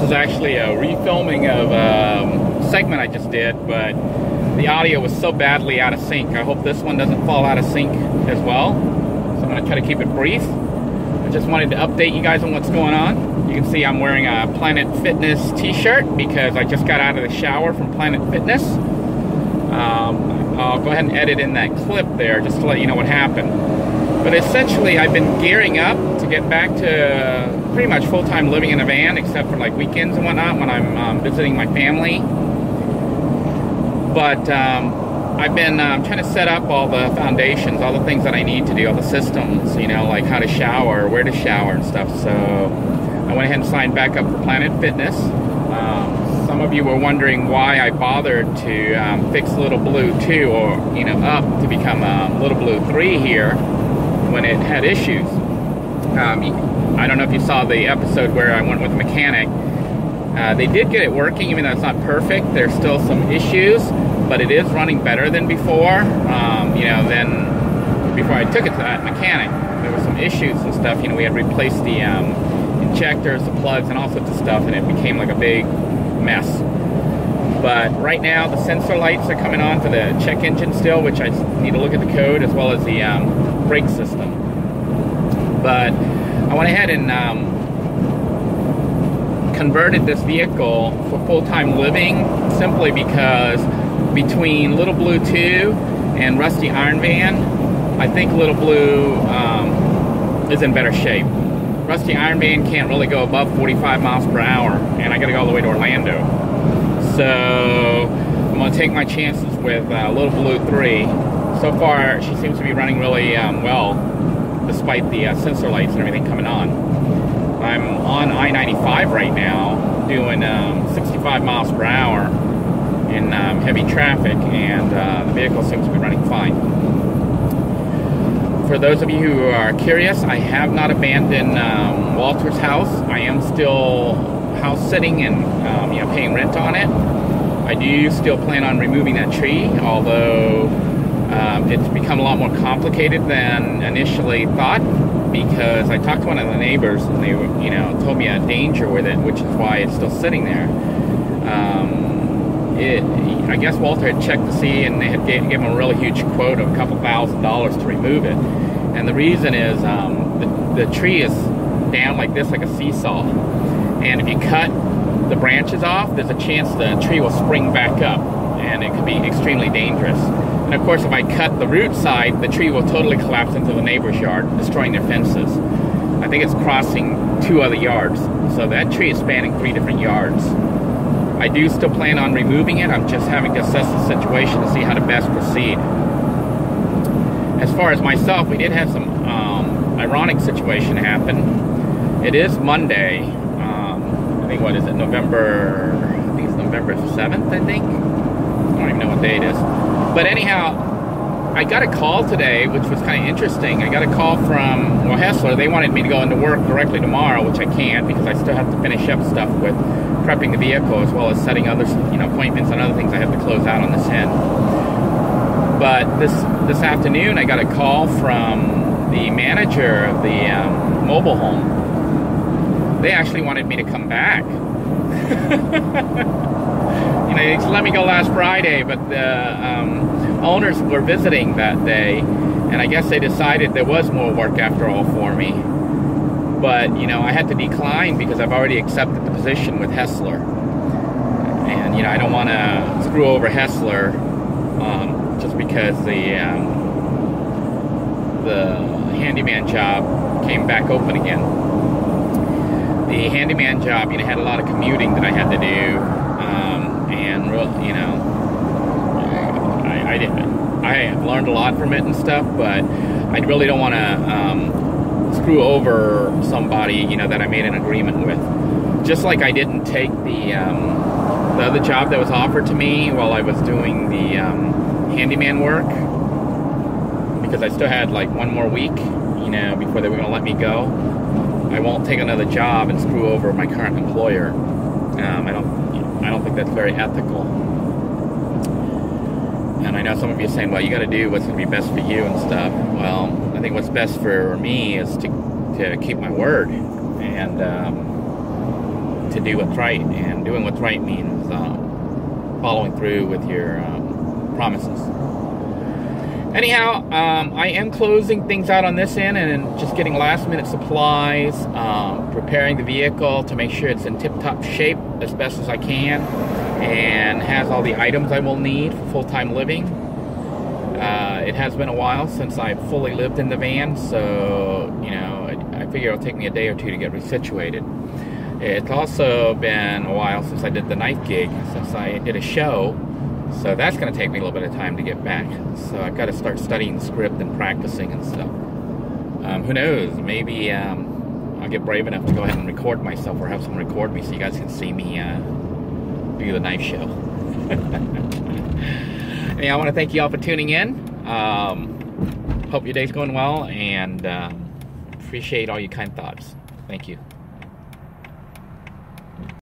is actually a refilming of a segment I just did, but the audio was so badly out of sync. I hope this one doesn't fall out of sync as well. So I'm going to try to keep it brief. I just wanted to update you guys on what's going on. You can see I'm wearing a Planet Fitness t-shirt because I just got out of the shower from Planet Fitness. I'll go ahead and edit in that clip there just to let you know what happened. But essentially, I've been gearing up to get back to pretty much full-time living in a van, except for like weekends and whatnot when I'm visiting my family. But I've been trying to set up all the foundations, all the things that I need to do, all the systems, you know, like how to shower, where to shower and stuff. So I went ahead and signed back up for Planet Fitness. Some of you were wondering why I bothered to fix Lil Blue 2 or, you know, up to become Lil Blue 3 here when it had issues. I don't know if you saw the episode where I went with the mechanic. They did get it working, even though it's not perfect. There's still some issues, but it is running better than before. You know, then before I took it to that mechanic, there were some issues and stuff. You know, we had replaced the injectors, the plugs, and all sorts of stuff, and it became like a big mess. But right now, the sensor lights are coming on for the check engine still, which I need to look at the code, as well as the brake system. But I went ahead and converted this vehicle for full-time living simply because between Lil Blue 2 and Rusty Iron Van, I think Lil Blue is in better shape. Rusty Iron Van can't really go above 45 miles per hour, and I gotta go all the way to Orlando. So I'm gonna take my chances with Lil Blue 3. So far, she seems to be running really well, despite the sensor lights and everything coming on. I'm on I-95 right now, doing 65 miles per hour in heavy traffic, and the vehicle seems to be running fine. For those of you who are curious, I have not abandoned Walter's house. I am still house sitting and you know, paying rent on it. I do still plan on removing that tree, although it's become a lot more complicated than initially thought, because I talked to one of the neighbors and they, you know, told me a danger with it, which is why it's still sitting there. I guess Walter had checked to see, and they had given him a really huge quote of a couple $1,000s to remove it. And the reason is the tree is down like this, like a seesaw. And if you cut the branches off, there's a chance the tree will spring back up, and it could be extremely dangerous. And of course, if I cut the root side, the tree will totally collapse into the neighbor's yard, destroying their fences. I think it's crossing 2 other yards. So that tree is spanning 3 different yards. I do still plan on removing it. I'm just having to assess the situation to see how to best proceed. As far as myself, we did have some ironic situation happen. It is Monday. I think, what is it, November 7th, I think? I don't even know what day it is. But anyhow, I got a call today, which was kind of interesting. I got a call from, well, Hessler. They wanted me to go into work directly tomorrow, which I can't because I still have to finish up stuff with prepping the vehicle, as well as setting other, you know, appointments and other things I have to close out on this end. But this afternoon, I got a call from the manager of the mobile home. They actually wanted me to come back. You know, they let me go last Friday, but the owners were visiting that day, and I guess they decided there was more work after all for me. But, you know, I had to decline because I've already accepted the position with Hessler. And, you know, I don't want to screw over Hessler just because the handyman job came back open again. The handyman job, you know, had a lot of commuting that I had to do. And, you know, I learned a lot from it and stuff, but I really don't want to screw over somebody, you know, that I made an agreement with. Just like I didn't take the other job that was offered to me while I was doing the handyman work, because I still had like 1 more week, you know, before they were going to let me go. I won't take another job and screw over my current employer. I don't think that's very ethical. And I know some of you are saying, well, you got to do what's going to be best for you and stuff. Well, I think what's best for me is to keep my word and to do what's right, and doing what's right means following through with your promises. Anyhow, I am closing things out on this end and just getting last minute supplies, preparing the vehicle to make sure it's in tip-top shape as best as I can, and has all the items I will need for full-time living. It has been a while since I've fully lived in the van, so, you know, I figure it'll take me a day or two to get resituated. It's also been a while since I did the night gig, since I did a show, so that's going to take me a little bit of time to get back. So I've got to start studying the script and practicing and stuff. Who knows, maybe I'll get brave enough to go ahead and record myself, or have someone record me so you guys can see me do the night show. Anyway, I want to thank you all for tuning in. Hope your day's going well, and appreciate all your kind thoughts. Thank you.